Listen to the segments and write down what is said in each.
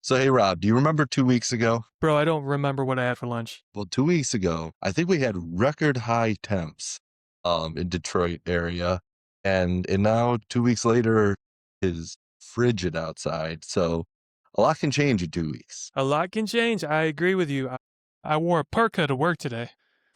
So, hey, Rob, do you remember 2 weeks ago? Bro, I don't remember what I had for lunch. Well, 2 weeks ago, I think we had record high temps in Detroit area. And now 2 weeks later is frigid outside. So a lot can change in 2 weeks. A lot can change. I agree with you. I wore a parka to work today.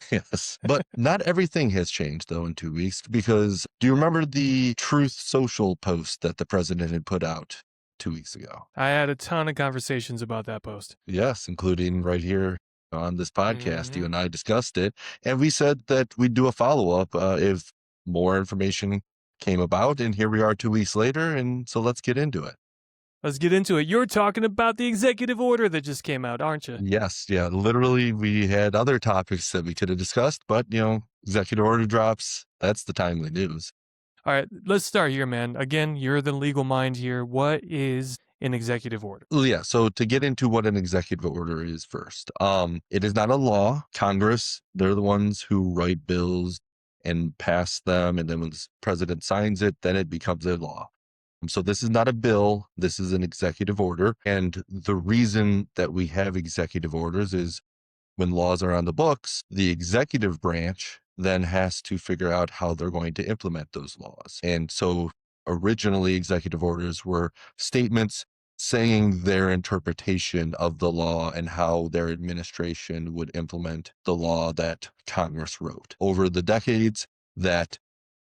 Yes. But not everything has changed though in 2 weeks because do you remember the Truth Social post that the president had put out 2 weeks ago? I had a ton of conversations about that post. Yes, including right here on this podcast. You hmm and I discussed it, and we said that we'd do a follow up if more information came about. And here we are 2 weeks later, and so let's get into it. Let's get into it. You're talking about the executive order that just came out, aren't you? Yes, yeah, literally, we had other topics that we could have discussed, but executive order drops. That's the timely news. All right, let's start here, man. Again, you're the legal mind here. What is an executive order? Well, yeah, so to get into what an executive order is first, it is not a law. Congress, they're the ones who write bills and pass them, and then when the president signs it, then it becomes a law. So this is not a bill, this is an executive order. And the reason that we have executive orders is when laws are on the books, the executive branch then has to figure out how they're going to implement those laws. And so originally, executive orders were statements saying their interpretation of the law and how their administration would implement the law that Congress wrote. Over the decades, that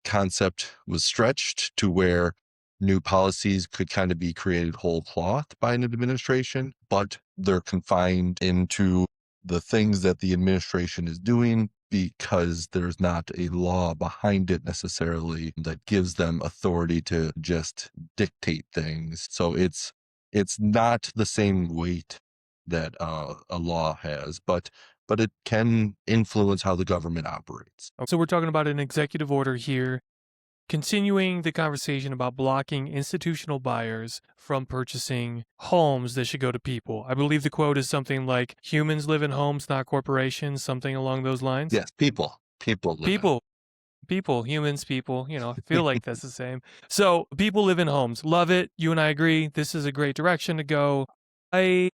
concept was stretched to where new policies could kind of be created whole cloth by an administration, but they're confined into the things that the administration is doing because there's not a law behind it necessarily that gives them authority to just dictate things. So it's not the same weight that a law has, but it can influence how the government operates. So we're talking about an executive order here, continuing the conversation about blocking institutional buyers from purchasing homes that should go to people. I believe the quote is something like, humans live in homes, not corporations, something along those lines. Yes, people live People, humans, people, I feel like that's the same. So people live in homes. Love it. You and I agree. This is a great direction to go. I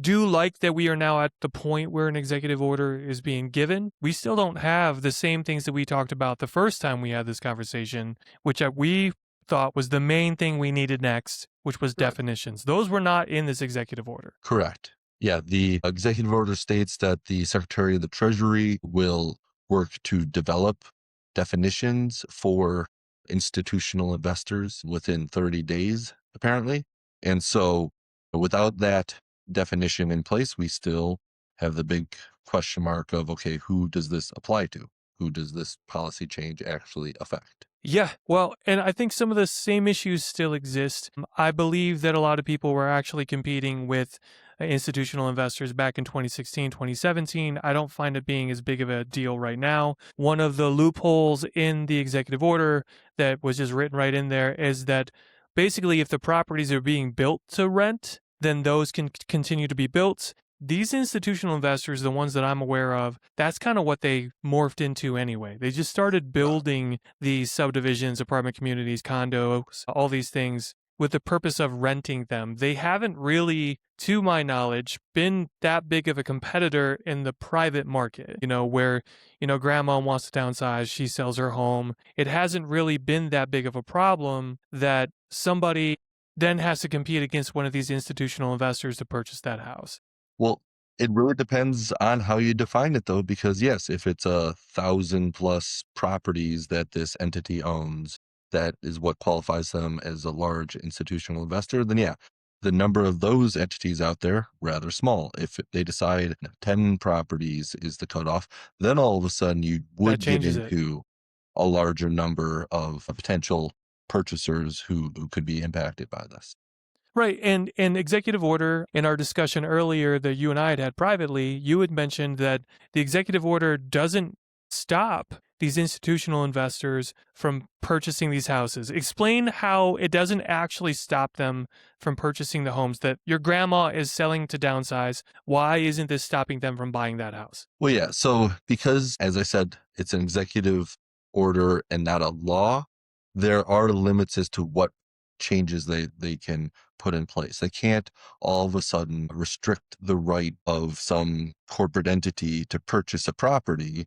do like that we are now at the point where an executive order is being given. We still don't have the same things that we talked about the first time we had this conversation, which we thought was the main thing we needed next, which was definitions. Those were not in this executive order. Correct. Yeah, the executive order states that the Secretary of the Treasury will work to develop definitions for institutional investors within 30 days, apparently. And so without that definition in place, we still have the big question mark of, okay, who does this apply to? Who does this policy change actually affect? Yeah, well, and I think some of the same issues still exist. I believe that a lot of people were actually competing with institutional investors back in 2016, 2017. I don't find it being as big of a deal right now. One of the loopholes in the executive order that was just written right in there is that basically if the properties are being built to rent, then those can continue to be built. These institutional investors, the ones that I'm aware of, that's kind of what they morphed into anyway. They just started building these subdivisions, apartment communities, condos, all these things with the purpose of renting them. They haven't really, to my knowledge, been that big of a competitor in the private market, where, grandma wants to downsize, she sells her home. It hasn't really been that big of a problem that somebody then has to compete against one of these institutional investors to purchase that house. Well, it really depends on how you define it, though, because yes, if it's 1,000+ properties that this entity owns, that is what qualifies them as a large institutional investor, then yeah, the number of those entities out there, rather small. If they decide 10 properties is the cutoff, then all of a sudden you would get changes it. into a larger number of potential purchasers who could be impacted by this. Right. And executive order, in our discussion earlier that you and I had privately, you had mentioned that the executive order doesn't stop these institutional investors from purchasing these houses. Explain how it doesn't actually stop them from purchasing the homes that your grandma is selling to downsize. Why isn't this stopping them from buying that house? Well, yeah. So because, as I said, it's an executive order and not a law, there are limits as to what changes they can put in place. They can't all of a sudden restrict the right of some corporate entity to purchase a property.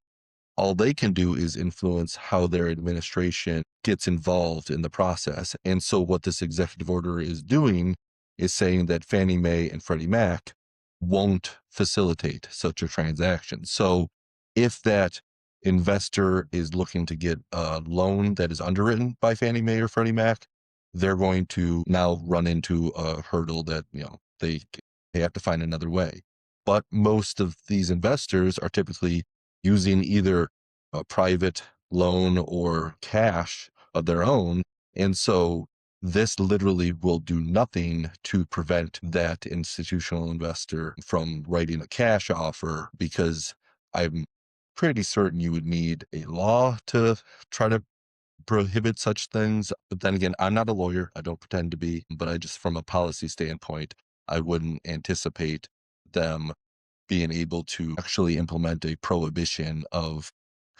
All they can do is influence how their administration gets involved in the process. And so, what this executive order is doing is saying that Fannie Mae and Freddie Mac won't facilitate such a transaction. So, if that investor is looking to get a loan that is underwritten by Fannie Mae or Freddie Mac, they're going to now run into a hurdle that, they have to find another way. But most of these investors are typically using either a private loan or cash of their own. And so this literally will do nothing to prevent that institutional investor from writing a cash offer, because I'm pretty certain you would need a law to try to prohibit such things. But then again, I'm not a lawyer. I don't pretend to be, but I just, from a policy standpoint, I wouldn't anticipate them being able to actually implement a prohibition of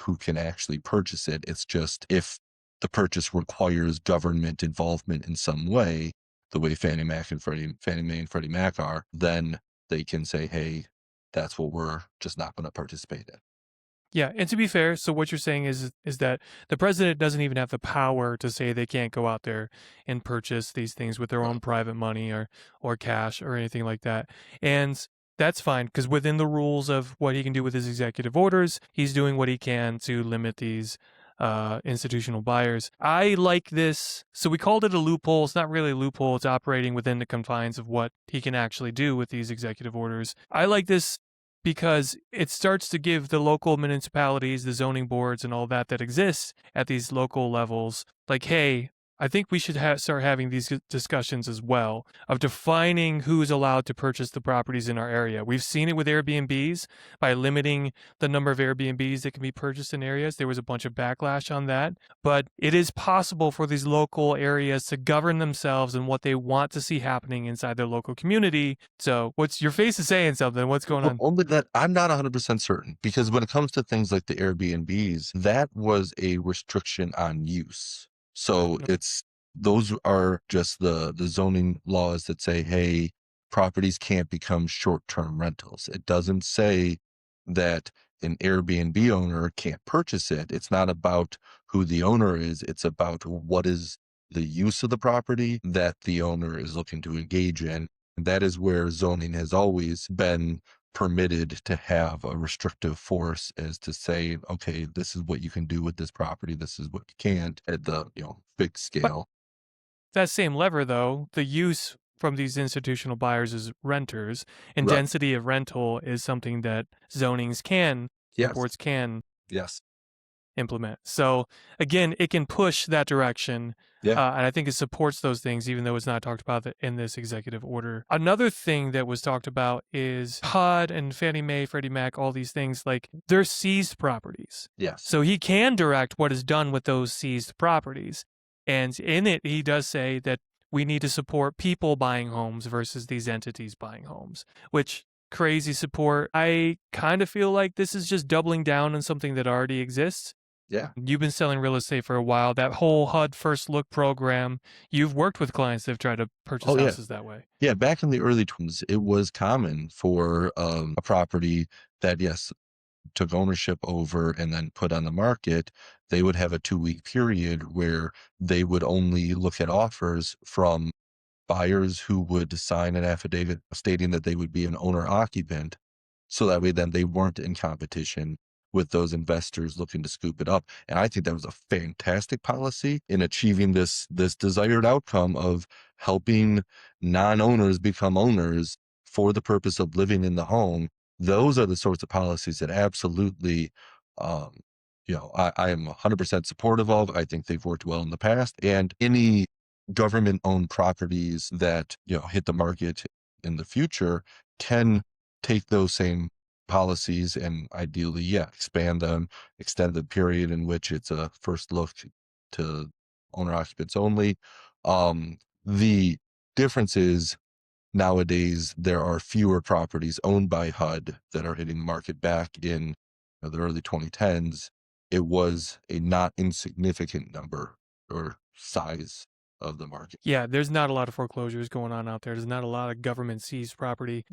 who can actually purchase it. It's just if the purchase requires government involvement in some way, the way Fannie Mae and Freddie Mac are, then they can say, hey, that's what we're just not going to participate in. Yeah, and to be fair, so what you're saying is that the president doesn't even have the power to say they can't go out there and purchase these things with their own Right. private money or cash or anything like that. And that's fine because within the rules of what he can do with his executive orders, he's doing what he can to limit these institutional buyers. I like this. So we called it a loophole. It's not really a loophole. It's operating within the confines of what he can actually do with these executive orders. I like this because it starts to give the local municipalities, the zoning boards, and all that exist at these local levels, like, hey, I think we should start having these discussions as well of defining who's allowed to purchase the properties in our area. We've seen it with Airbnbs by limiting the number of Airbnbs that can be purchased in areas. There was a bunch of backlash on that, but it is possible for these local areas to govern themselves and what they want to see happening inside their local community. So, what's your face is saying something? What's going on? Only that I'm not 100% certain, because when it comes to things like the Airbnbs, that was a restriction on use. So those are just the zoning laws that say, hey, properties can't become short-term rentals. It doesn't say that an Airbnb owner can't purchase it. It's not about who the owner is. It's about what is the use of the property that the owner is looking to engage in. And that is where zoning has always been permitted to have a restrictive force, as to say, okay, this is what you can do with this property, this is what you can't, at the big But scale. that same lever, though, the use from these institutional buyers is renters, and Right. density of rental is something that zonings can, and Yes. boards can Yes. implement. So again, it can push that direction. Yeah. And I think it supports those things, even though it's not talked about in this executive order. Another thing that was talked about is HUD and Fannie Mae, Freddie Mac, all these things, like they're seized properties. Yes. So he can direct what is done with those seized properties. And in it, he does say that we need to support people buying homes versus these entities buying homes, which crazy support. I kind of feel like this is just doubling down on something that already exists. Yeah. You've been selling real estate for a while. That whole HUD First Look program, you've worked with clients that have tried to purchase Oh yeah. houses that way. Yeah, back in the early 20s, it was common for a property that, yes, took ownership over and then put on the market. They would have a 2-week period where they would only look at offers from buyers who would sign an affidavit stating that they would be an owner occupant. So that way, then they weren't in competition with those investors looking to scoop it up. And I think that was a fantastic policy in achieving this desired outcome of helping non-owners become owners for the purpose of living in the home. Those are the sorts of policies that absolutely, um, I am 100% supportive of. I think they've worked well in the past. And any government-owned properties that hit the market in the future can take those same policies and ideally, yeah, expand them, extend the period in which it's a first look to owner occupants only. The difference is nowadays there are fewer properties owned by HUD that are hitting the market. Back in the early 2010s, it was a not insignificant number or size. of the market. Yeah, there's not a lot of foreclosures going on out there. There's not a lot of government seized property.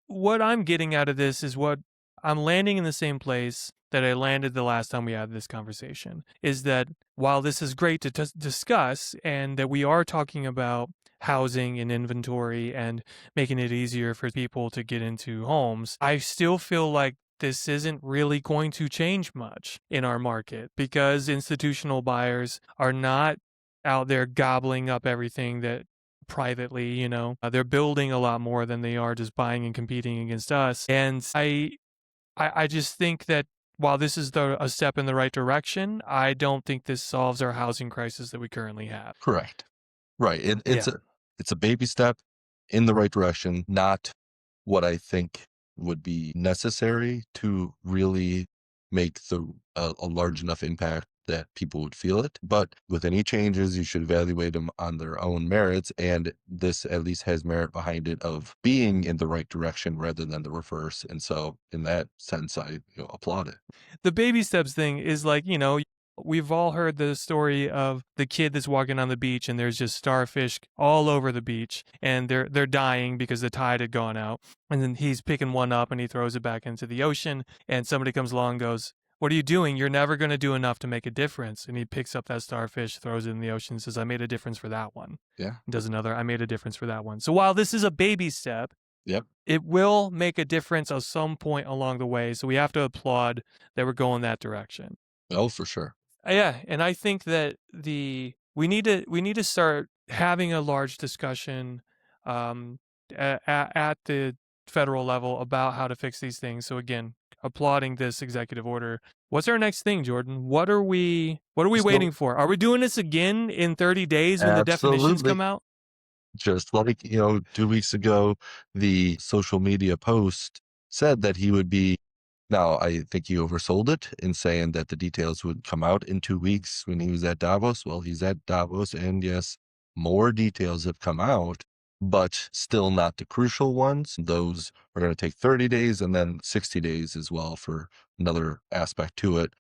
What I'm getting out of this is what I'm landing in the same place that I landed the last time we had this conversation. Is that while this is great to discuss and that we are talking about housing and inventory and making it easier for people to get into homes, I still feel like this isn't really going to change much in our market because institutional buyers are not out there gobbling up everything that privately, they're building a lot more than they are just buying and competing against us. And I just think that while this is a step in the right direction, I don't think this solves our housing crisis that we currently have. Correct. Right. Yeah. It's a baby step in the right direction, not what I think would be necessary to really make a large enough impact that people would feel it. But with any changes, you should evaluate them on their own merits, and this at least has merit behind it of being in the right direction rather than the reverse. And so, in that sense, I applaud it. The baby steps thing is like, we've all heard the story of the kid that's walking on the beach and there's just starfish all over the beach and they're dying because the tide had gone out. And then he's picking one up and he throws it back into the ocean and somebody comes along and goes, "What are you doing? You're never going to do enough to make a difference." And he picks up that starfish, throws it in the ocean, and says, "I made a difference for that one." Yeah. And does another, "I made a difference for that one." So while this is a baby step, Yep. it will make a difference at some point along the way. So we have to applaud that we're going that direction. Oh, for sure. Yeah, and I think that we need to start having a large discussion um, at the federal level about how to fix these things. So again, applauding this executive order. What's our next thing, Jordan? What are we So, waiting for? Are we doing this again in 30 days when the definitions absolutely. come out? Just like, 2 weeks ago, the social media post said that he would be now, I think he oversold it in saying that the details would come out in 2 weeks when he was at Davos. Well, he's at Davos, and yes, more details have come out, but still not the crucial ones. Those are gonna take 30 days and then 60 days as well for another aspect to it.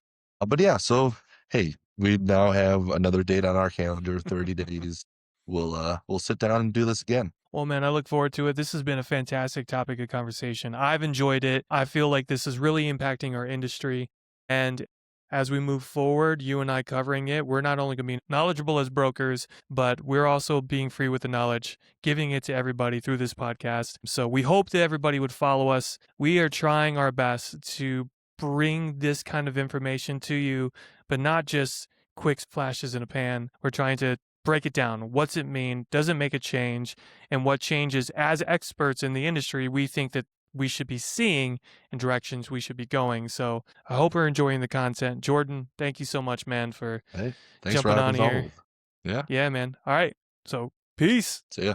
But yeah, so, hey, we now have another date on our calendar, 30 days. We'll sit down and do this again. Well, man, I look forward to it. This has been a fantastic topic of conversation. I've enjoyed it. I feel like this is really impacting our industry. And as we move forward, you and I covering it, we're not only going to be knowledgeable as brokers, but we're also being free with the knowledge, giving it to everybody through this podcast. So we hope that everybody would follow us. We are trying our best to bring this kind of information to you, but not just quick flashes in a pan. We're trying to break it down. What's it mean? Does it make a change? And what changes as experts in the industry we think that we should be seeing and directions we should be going. So I hope we're enjoying the content. Jordan, thank you so much, man, for Hey, thanks, jumping Rob, on as here. always. Yeah, Yeah, man. All right. So peace. see ya.